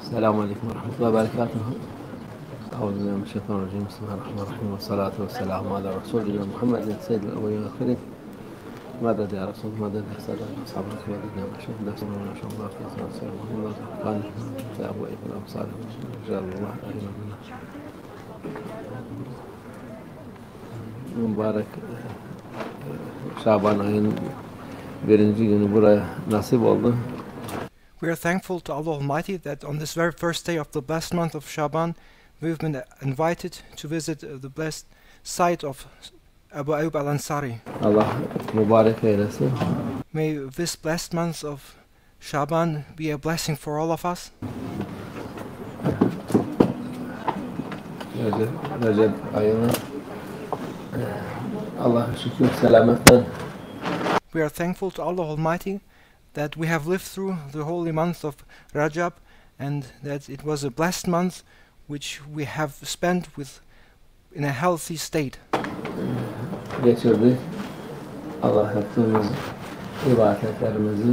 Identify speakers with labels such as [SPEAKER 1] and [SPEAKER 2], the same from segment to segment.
[SPEAKER 1] السلام عليكم ورحمة الله وبركاته. أعوذ بالله من الشيطان الرجيم. بسم الله الرحمن الرحيم والصلاة والسلام على رسول الله محمد سيد الأولين والآخرين. مدد يا رسول مدد يا سادة أصحابك مدد يا مشهد نفسنا ونشهد الله في صلى الله عليه وسلم يا أبو إيب الأبصار رجال الله أهلا بالله. Mübarek Şaban ayın birinci günü buraya nasip oldu.
[SPEAKER 2] We are thankful to Allah Almighty that on this very first day of the blessed month of Shaban, we've been invited to visit the blessed site of Abu Ayyub al-Ansari.
[SPEAKER 1] Allah mübarek eylesin.
[SPEAKER 2] May this blessed month of Shaban be a blessing for all of us.
[SPEAKER 1] Recep ayını Allah şükür selametten.
[SPEAKER 2] We are thankful to Allah Almighty that we have lived through the holy month of Rajab and that it was a blessed month which we have spent in a healthy state.
[SPEAKER 1] Geçirdik. Allah yaptığımız ibadetlerimizi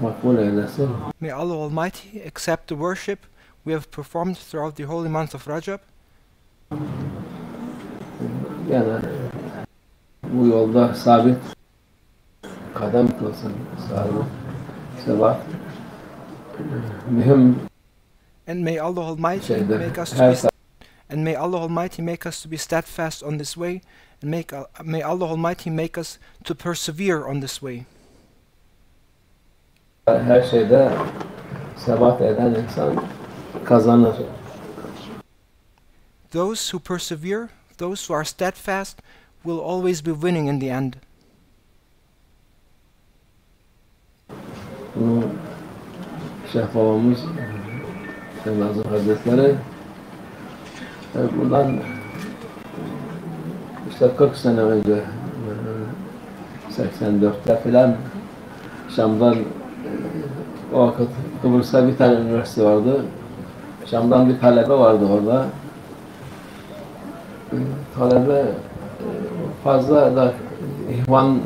[SPEAKER 1] makbul eylesin.
[SPEAKER 2] May Allah Almighty accept the worship we have performed throughout the holy month of Rajab.
[SPEAKER 1] Yani bu yolda sabit kadem kılsın, sabit, sebat, mühim
[SPEAKER 2] And may Allah Almighty
[SPEAKER 1] şeydir.
[SPEAKER 2] make us
[SPEAKER 1] Her
[SPEAKER 2] to be steadfast on this way, and may Allah Almighty make us to persevere on this way.
[SPEAKER 1] her şeyde sebat eden insan kazanır.
[SPEAKER 2] Those who persevere, those who are steadfast, will always be winning in the end.
[SPEAKER 1] Bunu Şeyh babamız, Şeyh Nazım Hazretleri bundan işte 40 sene önce 84'te filan Şam'dan o vakit Kıbrıs'ta bir tane üniversite vardı. Şam'dan bir talebe vardı orada. Talebe fazla da ihvan.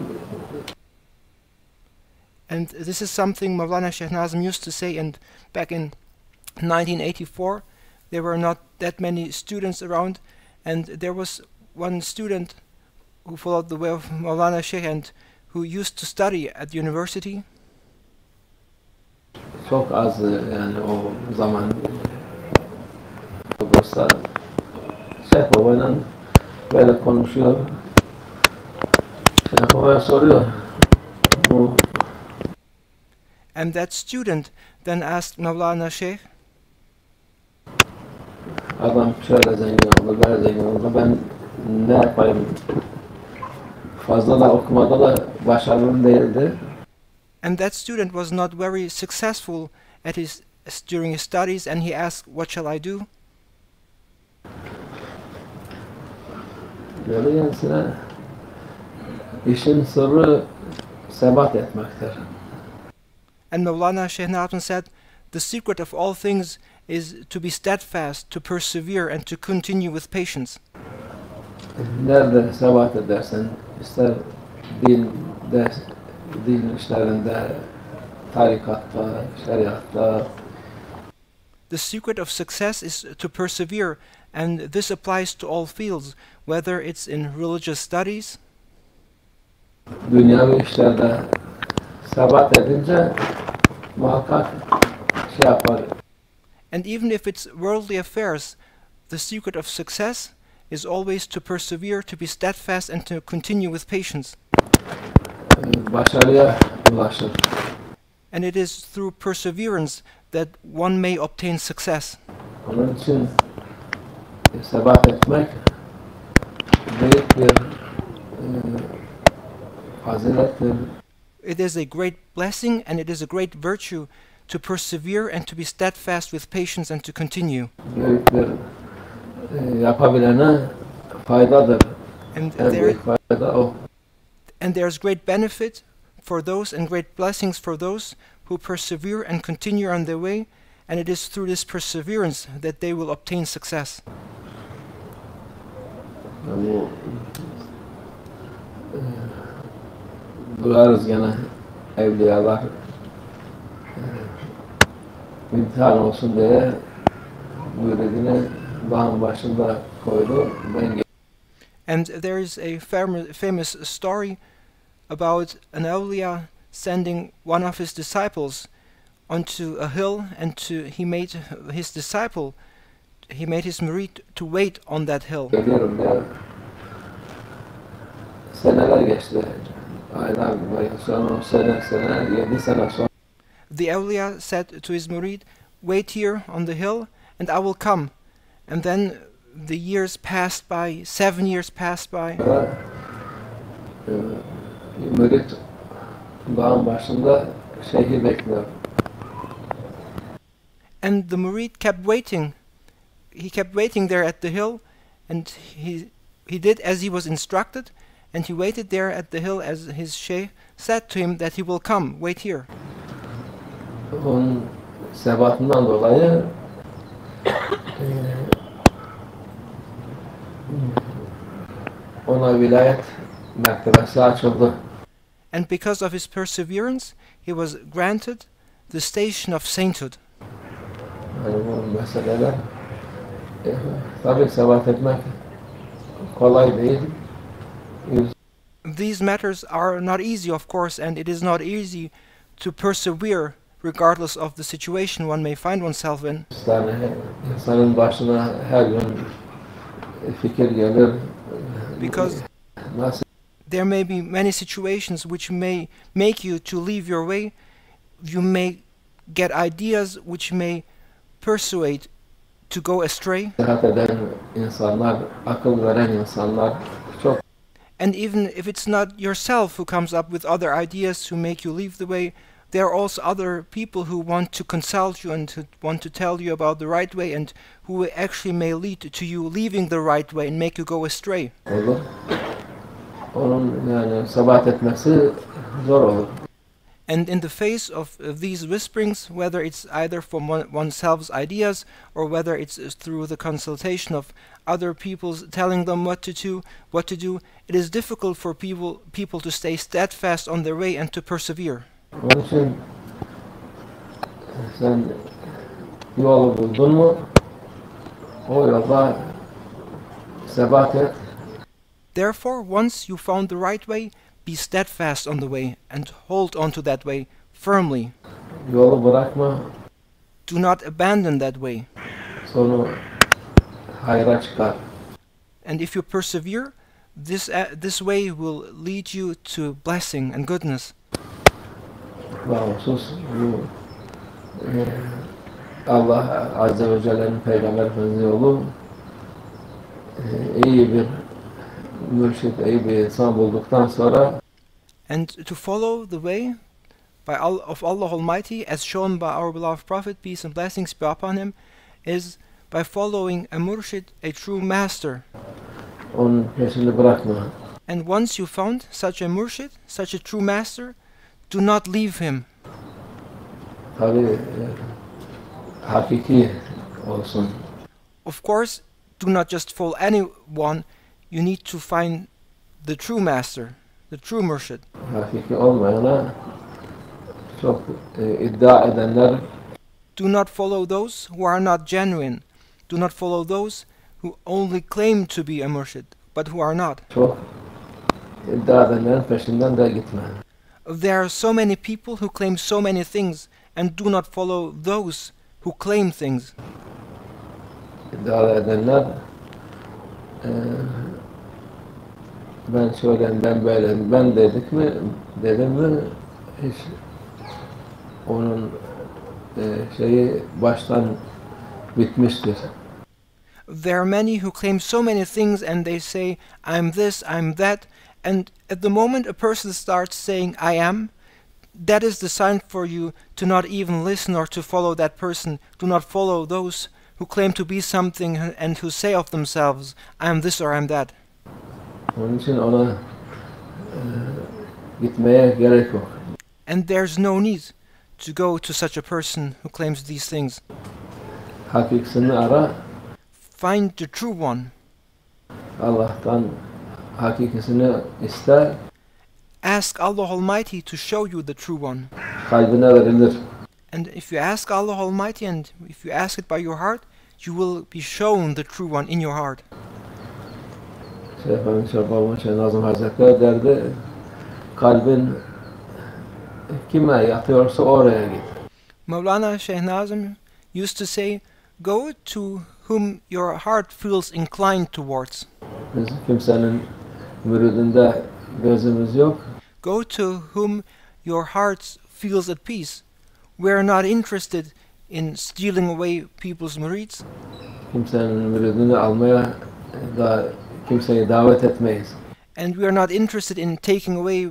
[SPEAKER 2] And this is something Mawlana Sheikh Nazim used to say, and back in 1984 there were not that many students around, and there was one student who followed the way of Mawlana Sheikh and who used to study at the university.
[SPEAKER 1] Çok az yani o zaman Kıbrıs'ta Şeyh babayla böyle konuşuyor. Şeyh babaya soruyor. Bu
[SPEAKER 2] And that student then asked Mawlana Sheikh,
[SPEAKER 1] adam şöyle zengin oldu, böyle zengin oldu, ben ne yapayım? Fazla da okumada da başarılı değildi.
[SPEAKER 2] and that student was not very successful during his studies, and he asked, what shall I do?
[SPEAKER 1] Böyle kendisine işin sırrı sebat etmektir.
[SPEAKER 2] And Mawlana Sheikh Nazim said, the secret of all things is to be steadfast, to persevere, and to continue with patience.
[SPEAKER 1] Nerede sebat edersen, ister din işlerinde, tarikatta, şeriatta,
[SPEAKER 2] The secret of success is to persevere, and this applies to all fields, whether it's in religious studies,
[SPEAKER 1] dünyavi işlerde sebat edince muhakkak şey yapar.
[SPEAKER 2] and even if it's worldly affairs. The secret of success is always to persevere, to be steadfast, and to continue with patience.
[SPEAKER 1] Başarıya ulaşır.
[SPEAKER 2] And it is through perseverance that one may obtain success.
[SPEAKER 1] Onun için sebat etmek büyük bir fazilettir.
[SPEAKER 2] It is a great blessing and it is a great virtue to persevere and to be steadfast with patience and to continue.
[SPEAKER 1] Büyük bir yapabilene faydadır.
[SPEAKER 2] And
[SPEAKER 1] En büyük fayda o.
[SPEAKER 2] there's great benefit for those and great blessings for those who persevere and continue on their way, and it is through this perseverance that they will obtain success.
[SPEAKER 1] Bu duyarız gene evliyalar imtihan olsun diye müridini bağın başında koydu.
[SPEAKER 2] And there is a famous story about an awliya sending one of his disciples onto a hill, and he made his disciple, he made his murid to wait on that hill.
[SPEAKER 1] Geliyorum diye seneler geçti. Aynen sonra sene 7 sene sonra.
[SPEAKER 2] The awliya said to his murid, wait here on the hill and I will come. And then the years passed by, 7 years passed by.
[SPEAKER 1] Mürid dağın başında şeyhi bekliyor.
[SPEAKER 2] And the murid kept waiting. He kept waiting there at the hill, and he did as he was instructed, and he waited there at the hill as his sheikh said to him that he will come, wait here.
[SPEAKER 1] Onun sebatından dolayı ona vilayet mertebesi açıldı.
[SPEAKER 2] And because of his perseverance, he was granted the station of sainthood.
[SPEAKER 1] Yani bu meseleler tabii sebat etmek kolay değil.
[SPEAKER 2] These matters are not easy, of course, and it is not easy to persevere regardless of the situation one may find oneself in.
[SPEAKER 1] Yani insanın başına her gün fikir gelir.
[SPEAKER 2] Because
[SPEAKER 1] Nasıl
[SPEAKER 2] there may be many situations which may make you to leave your way. You may get ideas which may persuade to go astray.
[SPEAKER 1] seyahat eden insanlar, akıl veren insanlar çok.
[SPEAKER 2] And even if it's not yourself who comes up with other ideas to make you leave the way, there are also other people who want to consult you and who want to tell you about the right way, and who actually may lead to you leaving the right way and make you go astray.
[SPEAKER 1] Olur. Onun yani sebat etmesi zor olur.
[SPEAKER 2] And in the face of these whisperings, whether it's either from oneself's ideas or whether it's through the consultation of other people's telling them what to do, it is difficult for people to stay steadfast on their way and to persevere.
[SPEAKER 1] Onun için sen yolu buldun mu o yolda sebat et.
[SPEAKER 2] Therefore, once you found the right way, be steadfast on the way and hold on to that way firmly.
[SPEAKER 1] Yolu bırakma,
[SPEAKER 2] Do not abandon that way.
[SPEAKER 1] sonu hayra çıkar.
[SPEAKER 2] And if you persevere, this way will lead you to blessing and goodness.
[SPEAKER 1] Bağımsız bu Allah Azze ve Celle'nin Peygamber Efendimiz yolu iyi bir mürşit, iyi bir insan bulduktan sonra
[SPEAKER 2] And to follow the way of Allah Almighty, as shown by our beloved Prophet, peace and blessings be upon him, is by following a murshid, a true master.
[SPEAKER 1] onun peşini bırakma.
[SPEAKER 2] And once you found such a murshid, such a true master, do not leave him.
[SPEAKER 1] Tabii hakiki olsun.
[SPEAKER 2] Of course, do not just follow anyone. You need to find the true master, the true murshid.
[SPEAKER 1] Hakiki olmayana çok iddia edenler
[SPEAKER 2] Do not follow those who are not genuine. Do not follow those who only claim to be a murshid, but who are not.
[SPEAKER 1] çok iddia edenlerin peşinden de gitme.
[SPEAKER 2] There are so many people who claim so many things, and do not follow those who claim things.
[SPEAKER 1] İddia edenler ben şöyleyim, ben böyleyim, ben dedim mi hiç onun şeyi baştan bitmiştir.
[SPEAKER 2] There are many who claim so many things and they say, I'm this, I'm that, and at the moment a person starts saying, I am, that is the sign for you to not even listen or to follow that person. Do not follow those who claim to be something and who say of themselves, I am this or I am that.
[SPEAKER 1] Onun için ona gitmeye gerek yok.
[SPEAKER 2] And there's no need to go to such a person who claims these things.
[SPEAKER 1] Hakikisini ara,
[SPEAKER 2] Find the true one.
[SPEAKER 1] Allah'tan hakikisini iste,
[SPEAKER 2] Ask Allah Almighty to show you the true one.
[SPEAKER 1] kalbine verilir.
[SPEAKER 2] And if you ask Allah Almighty, and if you ask it by your heart, you will be shown the true one in your heart.
[SPEAKER 1] Şeyh Efendi Şeyh Nazım Hazretleri derdi, kalbin kime yatıyorsa oraya git.
[SPEAKER 2] Maulana Shaykh Nazim used to say, go to whom your heart feels inclined towards.
[SPEAKER 1] Biz kimsenin müridinde gözümüz yok.
[SPEAKER 2] Go to whom your heart feels at peace. We are not interested in stealing away people's murids.
[SPEAKER 1] Kimsenin müridini almaya da kimseyi davet etmeyiz.
[SPEAKER 2] And we are not interested in taking away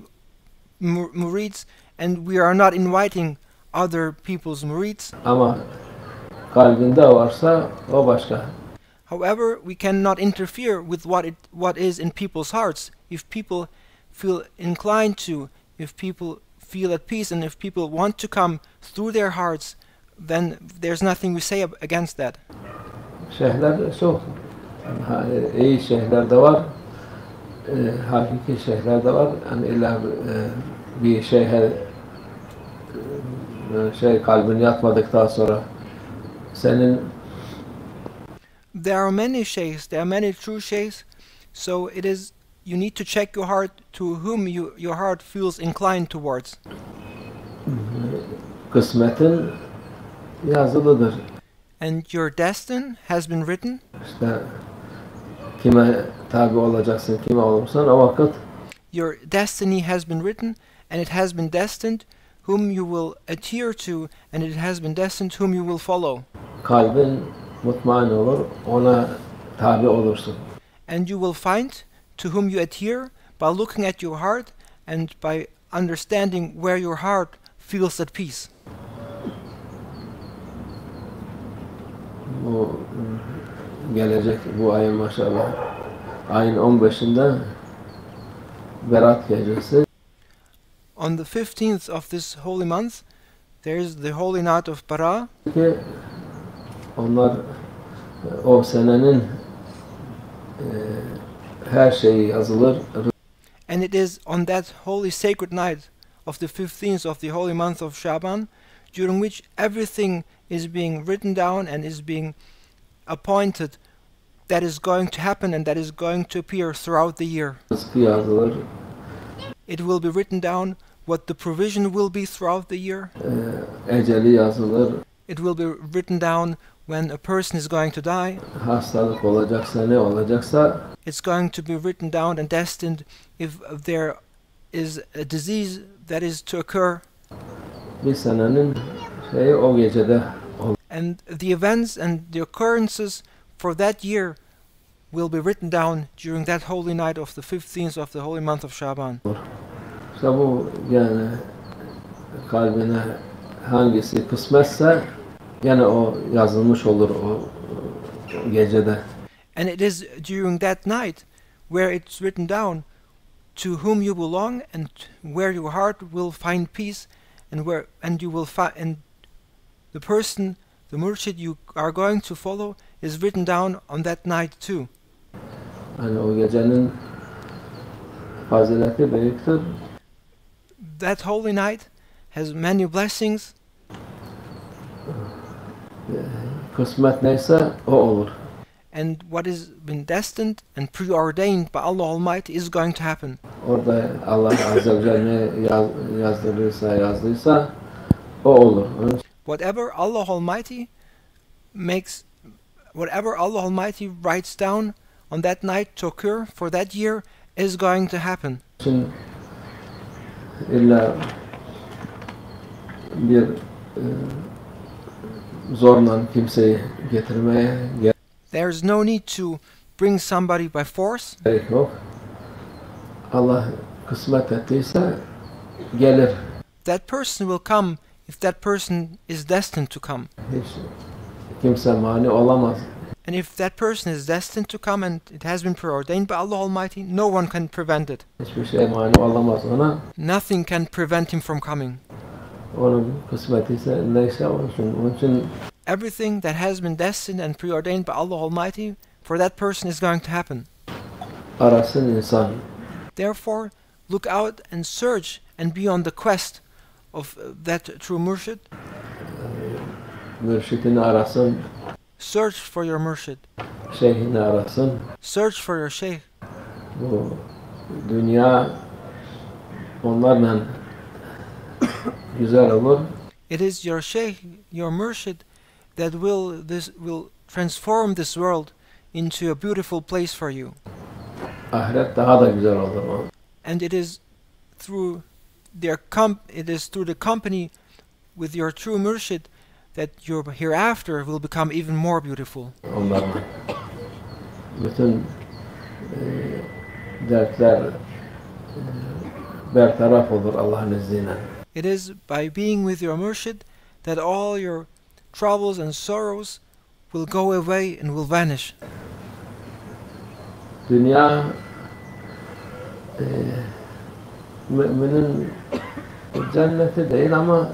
[SPEAKER 2] murids, and we are not inviting other people's murids.
[SPEAKER 1] Ama kalbinde varsa o başka.
[SPEAKER 2] However, we cannot interfere with what is in people's hearts. If people feel inclined to, if people feel at peace, and if people want to come through their hearts, then there's nothing we say against that.
[SPEAKER 1] Şeyhler çok. İyi şeyhler de var. Hakiki şeyhler de var. Yani illa bir şeyhe kalbin yatmadıktan sonra senin
[SPEAKER 2] There are many sheikhs, there are many true sheikhs, so it is you need to check your heart to whom your heart feels inclined towards.
[SPEAKER 1] Kısmetin yazılıdır.
[SPEAKER 2] And your destiny has been written.
[SPEAKER 1] İşte kime tabi olacaksın, kime olursan o vakit
[SPEAKER 2] Your destiny has been written, and it has been destined whom you will adhere to, and it has been destined whom you will follow.
[SPEAKER 1] kalbin mutmain olur, ona tabi olursun.
[SPEAKER 2] And you will find to whom you adhere by looking at your heart and by understanding where your heart feels at peace.
[SPEAKER 1] Bu gelecek bu ayın maşallah ayın 15'inde Berat gecesi.
[SPEAKER 2] On the 15th of this holy month, there is the holy night of Bara.
[SPEAKER 1] Ki onlar o senenin her şeyi yazılır.
[SPEAKER 2] And it is on that holy sacred night of the 15th of the holy month of Shaban, during which everything is being written down and is being appointed that is going to happen and that is going to appear throughout the year.
[SPEAKER 1] Rızkı yazılır.
[SPEAKER 2] It will be written down what the provision will be throughout the year.
[SPEAKER 1] Eceli yazılır.
[SPEAKER 2] It will be written down when a person is going to die.
[SPEAKER 1] Hastalık olacaksa ne olacaksa
[SPEAKER 2] It's going to be written down and destined if there is a disease that is to occur.
[SPEAKER 1] bir senenin şeyi o gecede olur.
[SPEAKER 2] And the events and the occurrences for that year will be written down during that holy night of the 15th of the holy month of Shaban.
[SPEAKER 1] İşte bu yani kalbine hangisi kısmetse gene o yazılmış olur o gecede.
[SPEAKER 2] And it is during that night where it's written down to whom you belong and where your heart will find peace, and you will find, and the person, the murshid you are going to follow is written down on that night too.
[SPEAKER 1] Yani o gecenin fazileti büyüktür.
[SPEAKER 2] That holy night has many blessings,
[SPEAKER 1] Kısmet neyse o olur.
[SPEAKER 2] and what has been destined and preordained by Allah Almighty is going to happen.
[SPEAKER 1] Orada Allah Azze ve Celle yazdıysa o olur.
[SPEAKER 2] Whatever Allah Almighty makes, whatever Allah Almighty writes down on that night to occur for that year is going to happen.
[SPEAKER 1] Için illa bir zorla kimseyi getirmeye
[SPEAKER 2] There's no need to bring somebody by force.
[SPEAKER 1] gerek yok. Allah kısmet ettiyse gelir.
[SPEAKER 2] That person will come if that person is destined to come.
[SPEAKER 1] Hiç kimse mani olamaz.
[SPEAKER 2] And if that person is destined to come and it has been preordained by Allah Almighty, no one can prevent it.
[SPEAKER 1] Hiçbir şey mani olamaz ona.
[SPEAKER 2] Nothing can prevent him from coming.
[SPEAKER 1] Onun kısmeti ise neyse olsun. Onun için
[SPEAKER 2] Everything that has been destined and preordained by Allah Almighty for that person is going to happen.
[SPEAKER 1] arasın insan.
[SPEAKER 2] Therefore, look out and search and be on the quest of that true murshid.
[SPEAKER 1] mürşidini arasın,
[SPEAKER 2] Search for your murshid.
[SPEAKER 1] şeyhini arasın.
[SPEAKER 2] Search for your sheikh.
[SPEAKER 1] Bu dünya onlarla güzel olur.
[SPEAKER 2] It is your sheikh, your murshid, that will transform this world into a beautiful place for you.
[SPEAKER 1] Ahiret daha da güzel olur.
[SPEAKER 2] And it is through the company with your true murshid that your hereafter will become even more beautiful.
[SPEAKER 1] Onlarla bütün dertler bertaraf olur Allah'ın izniyle.
[SPEAKER 2] It is by being with your murshid that all your troubles and sorrows will go away and will vanish.
[SPEAKER 1] Dünya müminin cenneti değil ama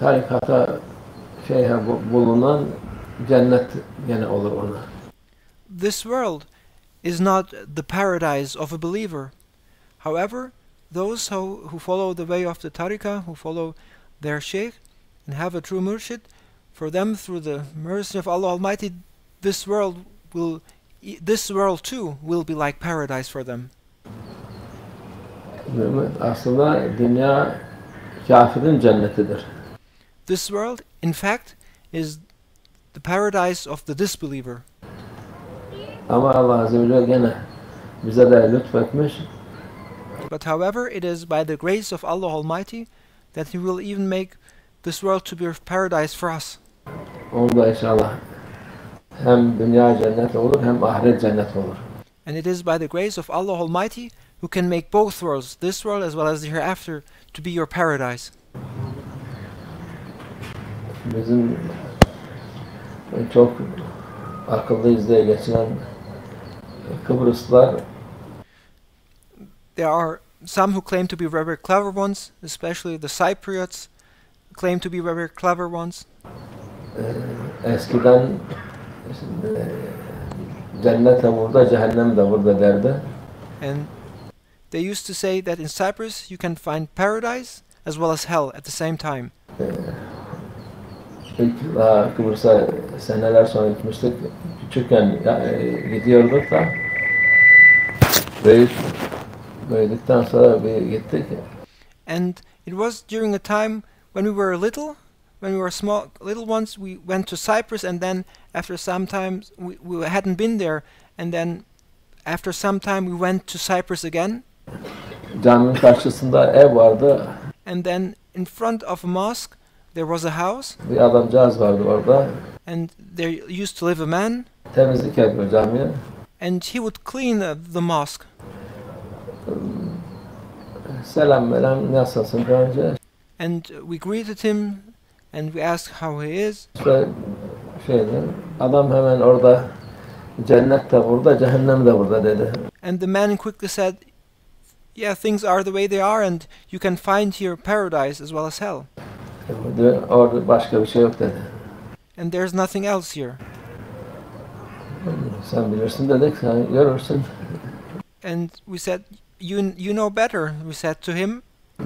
[SPEAKER 1] tarikata bulunan cennet gene olur ona.
[SPEAKER 2] This world is not the paradise of a believer. However, those who follow the way of the tariqah, who follow their sheikh and have a true murshid, for them through the mercy of Allah Almighty, this world too will be like paradise for them.
[SPEAKER 1] Aslında dünya kafirin cennetidir.
[SPEAKER 2] This world, in fact, is the paradise of the disbeliever.
[SPEAKER 1] Ama Allah Azze ve Celle gene bize de lütfetmiş.
[SPEAKER 2] But however, it is by the grace of Allah Almighty that He will even make this world to be a paradise for us.
[SPEAKER 1] Onda inşallah hem dünya cennet olur hem ahiret cennet olur.
[SPEAKER 2] And it is by the grace of Allah Almighty who can make both worlds, this world as well as the hereafter, to be your paradise.
[SPEAKER 1] Bizim çok akıllıyız diye geçinen Kıbrıslılar,
[SPEAKER 2] there are some who claim to be very clever ones, especially the Cypriots claim to be very clever ones.
[SPEAKER 1] Eskiden cennet de burada, cehennem de burada derdi.
[SPEAKER 2] And they used to say that in Cyprus you can find paradise as well as hell at the same time.
[SPEAKER 1] İlk daha Kıbrıs'a seneler sonra gitmiştik. Küçükken gidiyorduk da büyüdükten sonra bir gittik.
[SPEAKER 2] And it was during a time when we were little, when we were small, little ones, we went to Cyprus, and then after some time we hadn't been there, and then after some time we went to Cyprus again.
[SPEAKER 1] Caminin karşısında ev vardı.
[SPEAKER 2] And then in front of a mosque there was a house.
[SPEAKER 1] Bir adamcağız vardı orada.
[SPEAKER 2] And there used to live a man.
[SPEAKER 1] Temizlik yapıyor camiye.
[SPEAKER 2] And he would clean the mosque.
[SPEAKER 1] Selam nasılsın önce?
[SPEAKER 2] And we greeted him and we asked how he is.
[SPEAKER 1] İşte adam hemen orada cennet de burada, cehennem de burada dedi.
[SPEAKER 2] And the man quickly said, yeah, things are the way they are, and you can find here paradise as well as hell.
[SPEAKER 1] Orada başka bir şey yok dedi.
[SPEAKER 2] And there's nothing else here.
[SPEAKER 1] Sen bilirsin dedik, sen görürsün.
[SPEAKER 2] And we said, you know better, we said to him.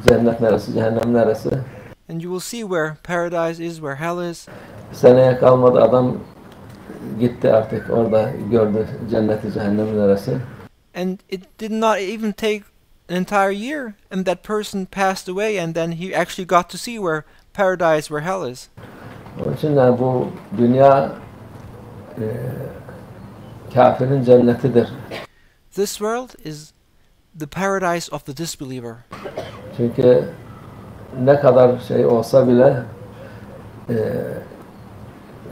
[SPEAKER 1] Cennet neresi, cehennem neresi?
[SPEAKER 2] And you will see where paradise is, where hell is.
[SPEAKER 1] Seneye kalmadı, adam gitti artık, orada gördü cenneti, cehennemi neresi.
[SPEAKER 2] And it did not even take an entire year, and that person passed away, and then he actually got to see where paradise, where hell is.
[SPEAKER 1] Onun için yani bu dünya kafirin cennetidir.
[SPEAKER 2] This world is the paradise of the disbeliever.
[SPEAKER 1] Çünkü ne kadar şey olsa bile,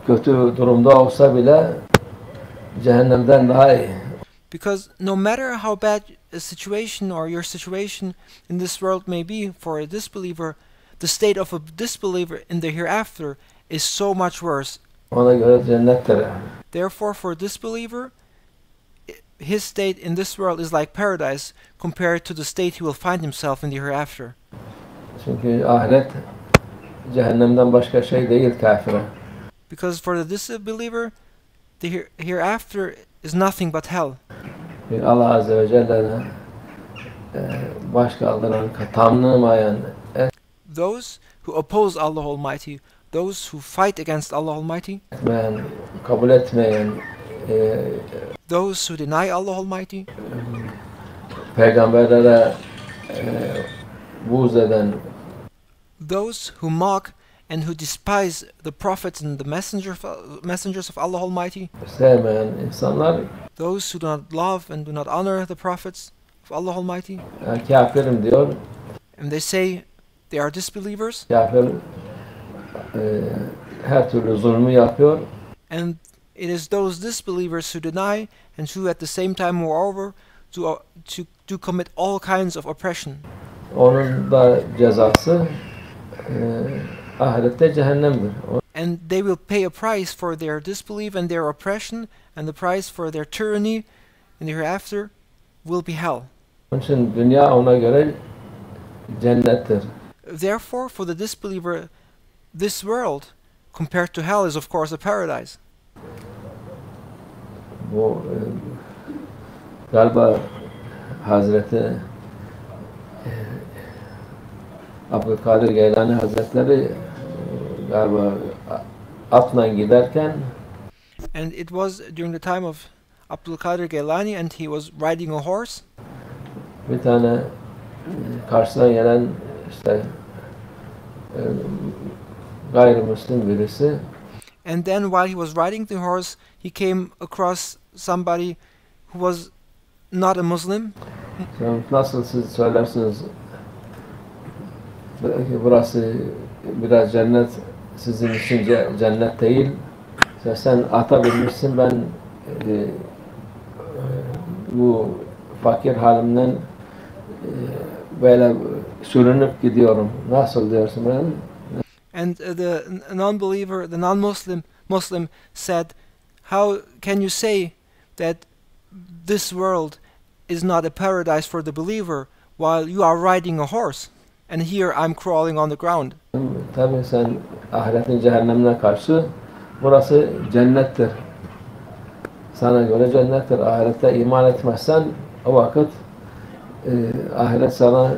[SPEAKER 1] kötü durumda olsa bile cehennemden daha iyi.
[SPEAKER 2] Because no matter how bad a situation or your situation in this world may be for a disbeliever, the state of a disbeliever in the hereafter is so much worse.
[SPEAKER 1] Ona göre cennettir.
[SPEAKER 2] Therefore, for a disbeliever, his state in this world is like paradise compared to the state he will find himself in the hereafter.
[SPEAKER 1] Çünkü ahiret cehennemden başka şey değil kafire.
[SPEAKER 2] Because for the disbeliever, the hereafter is nothing but hell.
[SPEAKER 1] Allah Azze ve Celle'ne baş kaldıran, tanımayan,
[SPEAKER 2] those who oppose Allah Almighty, those who fight against Allah Almighty,
[SPEAKER 1] etmeyen, kabul etmeyen,
[SPEAKER 2] those who deny Allah Almighty,
[SPEAKER 1] peygamberlere buğz eden,
[SPEAKER 2] those who mock and who despise the prophets and the messengers of Allah Almighty,
[SPEAKER 1] sevmeyen insanlar
[SPEAKER 2] those who do not love and do not honor the prophets of Allah Almighty,
[SPEAKER 1] kafirim diyor.
[SPEAKER 2] and they say they are disbelievers,
[SPEAKER 1] Kafir her türlü zulmü yapıyor.
[SPEAKER 2] and it is those disbelievers who deny and who at the same time, moreover, to commit all kinds of oppression.
[SPEAKER 1] Onun da cezası ahirette cehennemdir.
[SPEAKER 2] And they will pay a price for their disbelief and their oppression, and the price for their tyranny in the hereafter will be hell.
[SPEAKER 1] Onun için dünya ona göre cennettir.
[SPEAKER 2] Therefore, for the disbeliever, this world, compared to hell, is of course a paradise.
[SPEAKER 1] Bu galiba Hazreti Abdülkadir Geylani Hazretleri galiba atla giderken
[SPEAKER 2] And it was during the time of Abdul Qadir Geylani, and he was riding a horse,
[SPEAKER 1] bir tane karşıdan gelen işte gayrimüslim birisi
[SPEAKER 2] and then while he was riding the horse, he came across somebody who was not a Muslim.
[SPEAKER 1] nasıl siz söylersiniz belki burası biraz cennet sizin için cennet değil. Sen ata binmişsin, ben bu fakir halimden böyle sürünüp gidiyorum. Nasıl diyorsun ben?
[SPEAKER 2] And the non-believer, the non-Muslim said, how can you say that this world is not a paradise for the believer while you are riding a horse and here I'm crawling on the ground?
[SPEAKER 1] Tabii sen ahiretin cehennemine karşı burası cennettir. Sana göre cennettir. Ahirette iman etmezsen o vakit ahiret sana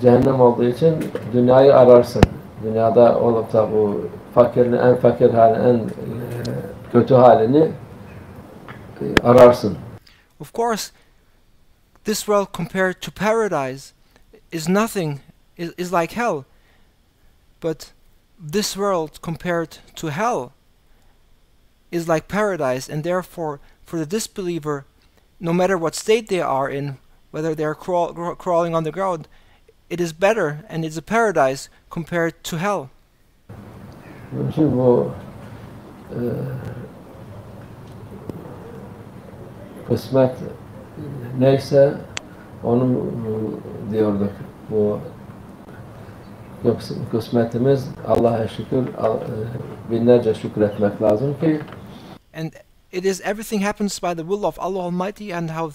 [SPEAKER 1] cehennem olduğu için dünyayı ararsın. Dünyada olup da bu fakirin en fakir hali, en kötü halini ararsın.
[SPEAKER 2] Of course, this world compared to paradise is nothing, is like hell. But this world compared to hell is like paradise, and therefore for the disbeliever, no matter what state they are in, whether they are crawling on the ground, it is better and it's a paradise compared to hell.
[SPEAKER 1] Şimdi bu kısmet neyse onu diyorduk. Bu kısmetimiz Allah'a şükür, binlerce şükretmek lazım ki.
[SPEAKER 2] And it is everything happens by the will of Allah Almighty, and how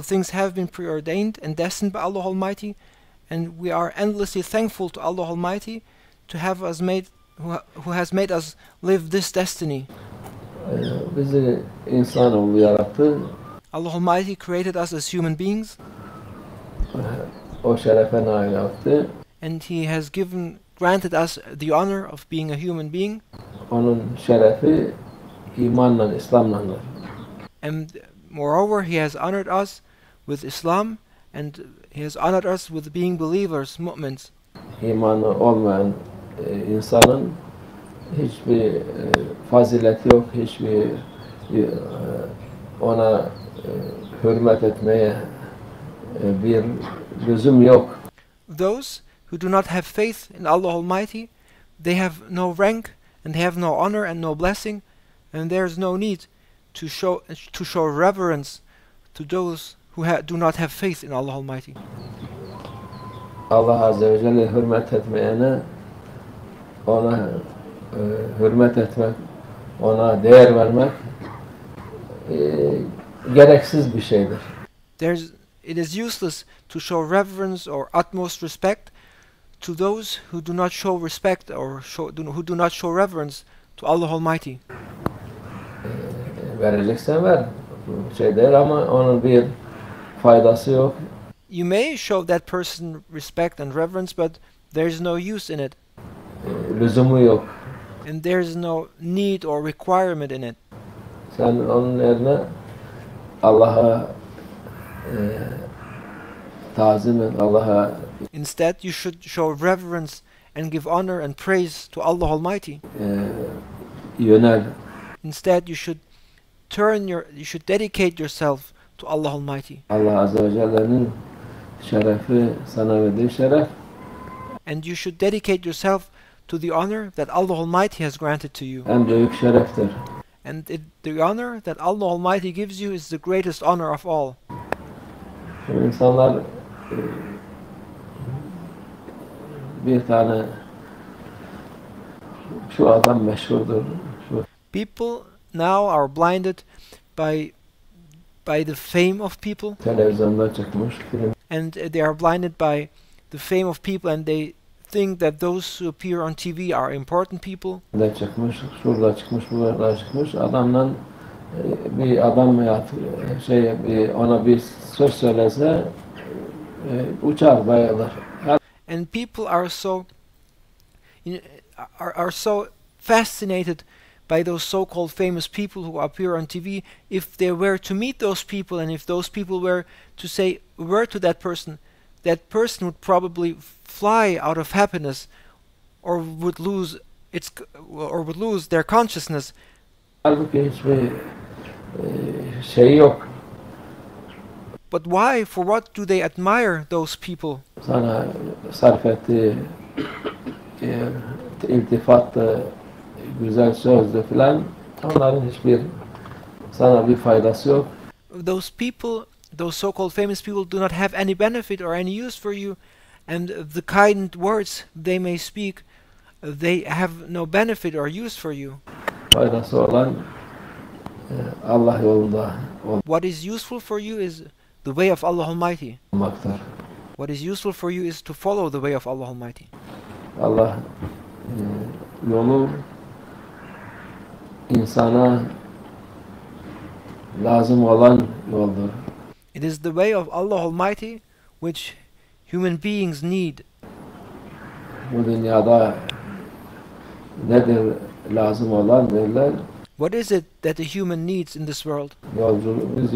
[SPEAKER 2] things have been preordained and destined by Allah Almighty, and we are endlessly thankful to Allah Almighty to have us made, who has made us live this destiny.
[SPEAKER 1] Bizi insanoğlu yarattı.
[SPEAKER 2] Allah Almighty created us as human beings,
[SPEAKER 1] O şerefe nail yaptı.
[SPEAKER 2] and He has granted us the honor of being a human being.
[SPEAKER 1] Onun şerefi imanla, İslam'la.
[SPEAKER 2] And moreover, He has honored us with Islam, and He has honored us with being believers, mu'mins.
[SPEAKER 1] İmanı olmayan insanın hiçbir fazileti yok, hiçbir ona hürmet etmeye bir lüzum yok.
[SPEAKER 2] Those who do not have faith in Allah Almighty, they have no rank, and they have no honor and no blessing, and there is no need to show reverence to those who do not have faith in Allah Almighty.
[SPEAKER 1] Allah Azze ve Celle hürmet etmeyene ona hürmet etmek, ona değer vermek gereksiz bir şeydir.
[SPEAKER 2] It is useless to show reverence or utmost respect to those who do not show respect or who do not show reverence to Allah Almighty.
[SPEAKER 1] Vereceksen ver. Şey değil ama onun bir faydası yok.
[SPEAKER 2] You may show that person respect and reverence, but There's no use in it,
[SPEAKER 1] Lüzumu yok.
[SPEAKER 2] and there's no need or requirement in it.
[SPEAKER 1] Sen onun yerine Allah'a tazim et, Allah'a
[SPEAKER 2] Instead, you should show reverence and give honor and praise to Allah Almighty.
[SPEAKER 1] yönel.
[SPEAKER 2] Instead, you should dedicate yourself to Allah Almighty.
[SPEAKER 1] Allah Azze ve Celle'nin şerefi sana verdiği şeref.
[SPEAKER 2] And you should dedicate yourself to the honor that Allah Almighty has granted to you.
[SPEAKER 1] En büyük şereftir.
[SPEAKER 2] And the honor that Allah Almighty gives you is the greatest honor of all.
[SPEAKER 1] Şimdi insanlar bir tane şu adam meşhurdur. Şu
[SPEAKER 2] People now are blinded by the fame of people,
[SPEAKER 1] televizyonda çıkmış film.
[SPEAKER 2] and they are blinded by the fame of people, and they think that those who appear on TV are important people.
[SPEAKER 1] Ne çıkmış, şurada çıkmış, burada çıkmış. Adamdan bir adam ya ona bir söz söylese uçar, bayılır.
[SPEAKER 2] And people are so are so fascinated by those so-called famous people who appear on TV. If they were to meet those people, and if those people were to say a word to that person would probably fly out of happiness, or would lose their consciousness.
[SPEAKER 1] Halbuki hiçbir şey yok.
[SPEAKER 2] But why? For what do they admire those people?
[SPEAKER 1] Sana sarf ettiği iltifattı, güzel sözdü filan, onların hiçbir sana bir faydası yok.
[SPEAKER 2] Those people, those so-called famous people, do not have any benefit or any use for you, and the kind words they may speak, they have no benefit or use for you.
[SPEAKER 1] Faydası olan Allah yolunda
[SPEAKER 2] What is useful for you is the way of Allah Almighty.
[SPEAKER 1] olmaktır.
[SPEAKER 2] What is useful for you is to follow the way of Allah Almighty.
[SPEAKER 1] Allah yolu insana lazım olan yoldur.
[SPEAKER 2] It is the way of Allah Almighty which human beings need.
[SPEAKER 1] Bu dünyada nedir lazım olan derler?
[SPEAKER 2] What is it that the human needs in this world?
[SPEAKER 1] Biz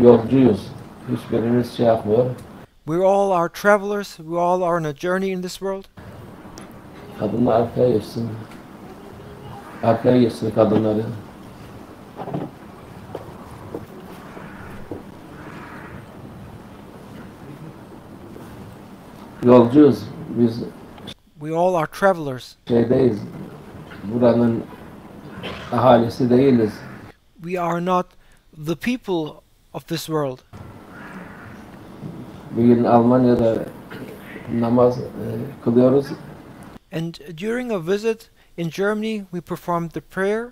[SPEAKER 1] yolcuyuz. Hiçbirimiz şey yapmıyor.
[SPEAKER 2] We all are travelers. We all are on a journey in this world.
[SPEAKER 1] Kadınlar arkaya geçsin. Arkaya geçsin kadınları. Yolcuyuz. Biz
[SPEAKER 2] We all are travelers.
[SPEAKER 1] şeydeyiz. Buranın ahalisi değiliz.
[SPEAKER 2] We are not the people of this world.
[SPEAKER 1] Bugün Almanya'da namaz kılıyoruz.
[SPEAKER 2] And during a visit in Germany, we performed the prayer.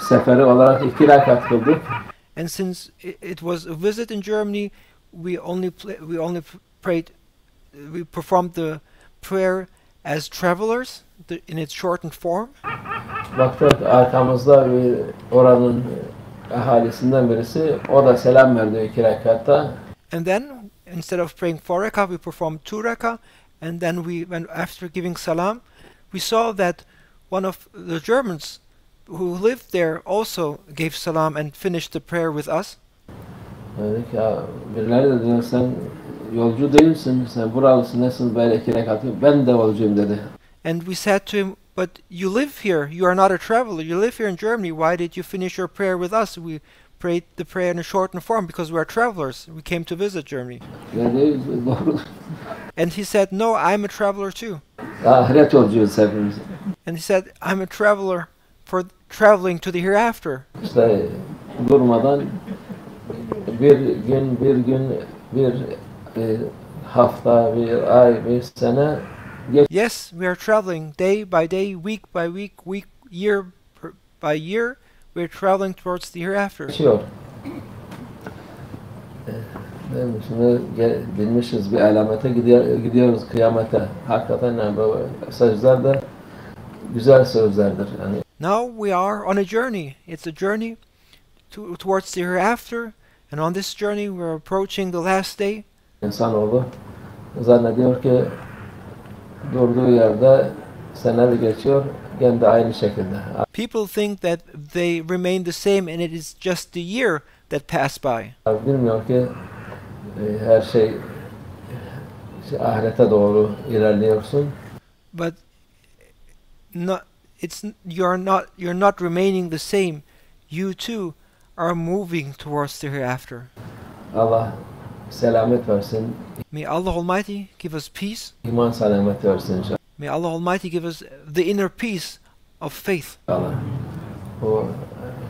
[SPEAKER 1] Seferi olarak 2 rekat kıldık.
[SPEAKER 2] And since it was a visit in Germany, we performed the prayer as travelers in its shortened form.
[SPEAKER 1] Baktık arkamızda oranın ahalisinden birisi, o da selam verdi 2 rekatta.
[SPEAKER 2] And then, instead of praying 4 rakah, we performed 2 rakah. And then after giving salam, we saw that one of the Germans who lived there also gave salam and finished the prayer with us.
[SPEAKER 1] Dedik ya, birileri de diyor, sen yolcu değilsin, sen buralısın, nasıl böyle 2 rekat? Ben de yolcuyum dedi.
[SPEAKER 2] And we said to him, but you live here, you are not a traveler, you live here in Germany, why did you finish your prayer with us? We prayed the prayer in a shortened form because we are travelers, we came to visit Germany.
[SPEAKER 1] Doğru.
[SPEAKER 2] And he said, no, I'm a traveler too.
[SPEAKER 1] Ahiret yolcuyuz hepimiz.
[SPEAKER 2] And he said, I'm a traveler for traveling to the hereafter.
[SPEAKER 1] İşte durmadan bir gün, bir hafta, bir ay, bir sene
[SPEAKER 2] Yes, we are traveling day by day, week by week, year by year. We are traveling towards the hereafter.
[SPEAKER 1] geçiyor. Şimdi bilmişiz bir alamete gidiyoruz kıyamete. Hakikaten yani bu sözler de güzel sözlerdir. Yani
[SPEAKER 2] Now we are on a journey. It's a journey towards the hereafter. And on this journey we are approaching the last day.
[SPEAKER 1] insanoğlu zannediyor ki Durduğu yerde seneler geçiyor, gene de aynı şekilde.
[SPEAKER 2] People think that they remain the same and it is just the year that passed by.
[SPEAKER 1] Bilmiyor ki her şey ahirete doğru ilerliyorsun.
[SPEAKER 2] But not you're not remaining the same. You too are moving towards the hereafter.
[SPEAKER 1] Allah selamet versin,
[SPEAKER 2] May Allah Almighty give us peace.
[SPEAKER 1] iman selamet versin inşallah.
[SPEAKER 2] May Allah Almighty give us the inner peace of faith.
[SPEAKER 1] Bu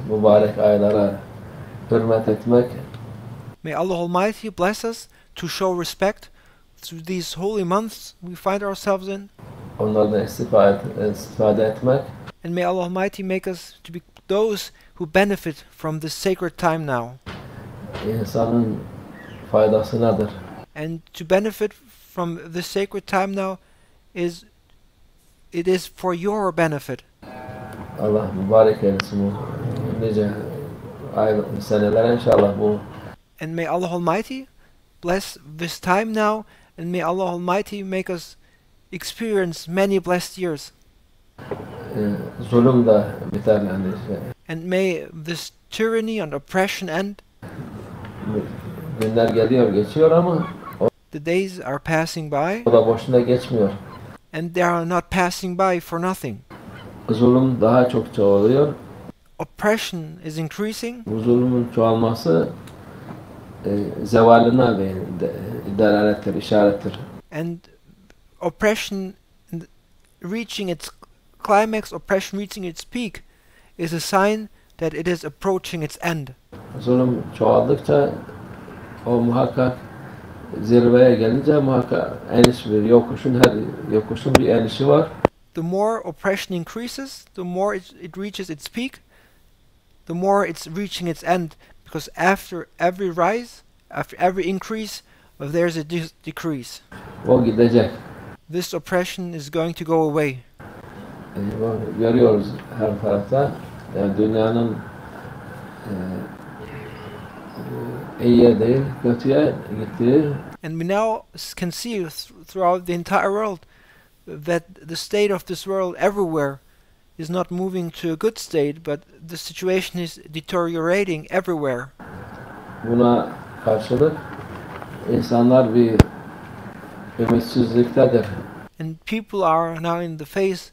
[SPEAKER 1] mübarek aylara hürmet etmek,
[SPEAKER 2] May Allah Almighty bless us to show respect through these holy months we find ourselves in.
[SPEAKER 1] onlardan istifade etmek,
[SPEAKER 2] And may Allah Almighty make us to be those who benefit from this sacred time now.
[SPEAKER 1] insanın faydasınadır.
[SPEAKER 2] And to benefit from this sacred time now it is for your benefit.
[SPEAKER 1] Allah mübarek eylesin bu nice seneler inşallah bu.
[SPEAKER 2] And may Allah Almighty bless this time now, and may Allah Almighty make us experience many blessed years.
[SPEAKER 1] Zulüm de biter yani.
[SPEAKER 2] And may this tyranny and oppression end.
[SPEAKER 1] Günler geliyor geçiyor ama
[SPEAKER 2] The days are passing by,
[SPEAKER 1] o da boşuna geçmiyor.
[SPEAKER 2] and they are not passing by for nothing.
[SPEAKER 1] Zulüm daha çok çoğalıyor.
[SPEAKER 2] Oppression is increasing,
[SPEAKER 1] Bu zulümün çoğalması zevaline delalettir, işarettir.
[SPEAKER 2] and oppression reaching its climax, oppression reaching its peak, is a sign that it is approaching its end.
[SPEAKER 1] Zulüm çoğaldıkça o muhakkak zirveye gelince muhakkak eniş bir yokuşun, her yokuşun bir enişi var.
[SPEAKER 2] The more oppression increases, the more it reaches its peak, the more it's reaching its end. Because after every rise, after every increase, there's a decrease.
[SPEAKER 1] O gidecek.
[SPEAKER 2] This oppression is going to go away.
[SPEAKER 1] Görüyoruz her tarafta. Yani dünyanın iyiye değil, kötüye gittiği.
[SPEAKER 2] And we now can see throughout the entire world that the state of this world everywhere is not moving to a good state, but the situation is deteriorating everywhere.
[SPEAKER 1] Buna karşılık insanlar bir ümitsizliktedir.
[SPEAKER 2] And people are now in the face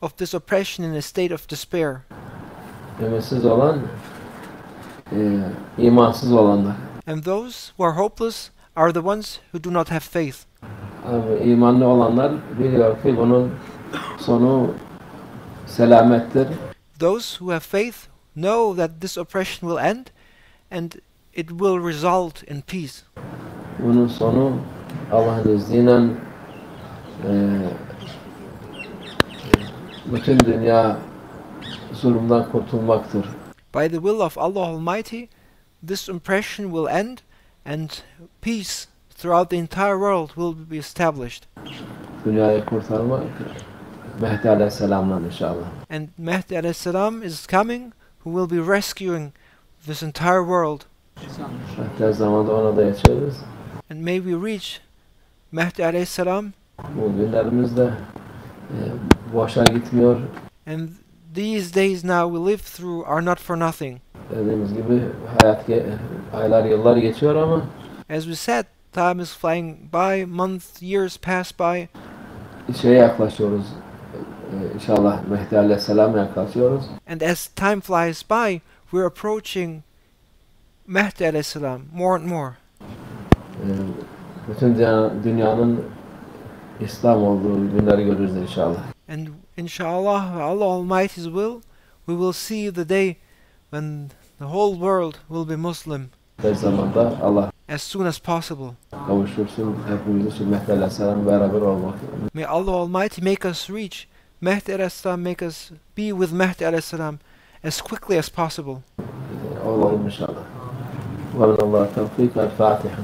[SPEAKER 2] of this oppression in a state of despair.
[SPEAKER 1] Ümitsiz olan imansız olanlar.
[SPEAKER 2] And those who are hopeless are the ones who do not have faith.
[SPEAKER 1] Abi, imanlı olanlar biliyor ki bunun sonu selamettir.
[SPEAKER 2] Those who have faith know that this oppression will end and it will result in peace.
[SPEAKER 1] Bunun sonu Allah'ın izniyle bütün dünya zulümden kurtulmaktır.
[SPEAKER 2] By the will of Allah Almighty, this oppression will end and peace throughout the entire world will be established.
[SPEAKER 1] Dünyayı kurtarmak Mehdi Aleyhisselam'la inşallah.
[SPEAKER 2] And Mehdi alayhi salam is coming, who will be rescuing this entire world.
[SPEAKER 1] Hatta zamanda ona da yaşarız.
[SPEAKER 2] And may we reach Mehdi alayhi salam.
[SPEAKER 1] Bu günlerimizde boşa gitmiyor.
[SPEAKER 2] And these days now we live through are not for nothing.
[SPEAKER 1] Dediğimiz gibi aylar yıllar geçiyor ama
[SPEAKER 2] As we said, time is flying by, months, years pass by.
[SPEAKER 1] şeye yaklaşıyoruz. İnşallah Mehdi Aleyhisselam'a yaklaşıyoruz.
[SPEAKER 2] And as time flies by, we're approaching Mehdi alayhi salam more and more.
[SPEAKER 1] Bütün dünyanın İslam olduğu günleri görürüz inşallah.
[SPEAKER 2] And inshallah, by Allah Almighty's will, we will see the day when the whole world will be Muslim
[SPEAKER 1] Her zamanda Allah
[SPEAKER 2] as soon as possible.
[SPEAKER 1] kavuştursun hepimiz için Mehdi Aleyhisselam beraber olmak.
[SPEAKER 2] May Allah Almighty make us reach Mehdi alayhi salam, make us be with Mehdi alayhi salam as quickly as possible.
[SPEAKER 1] Olalım inşallah. Ve minallah tevfik. El Fatiha.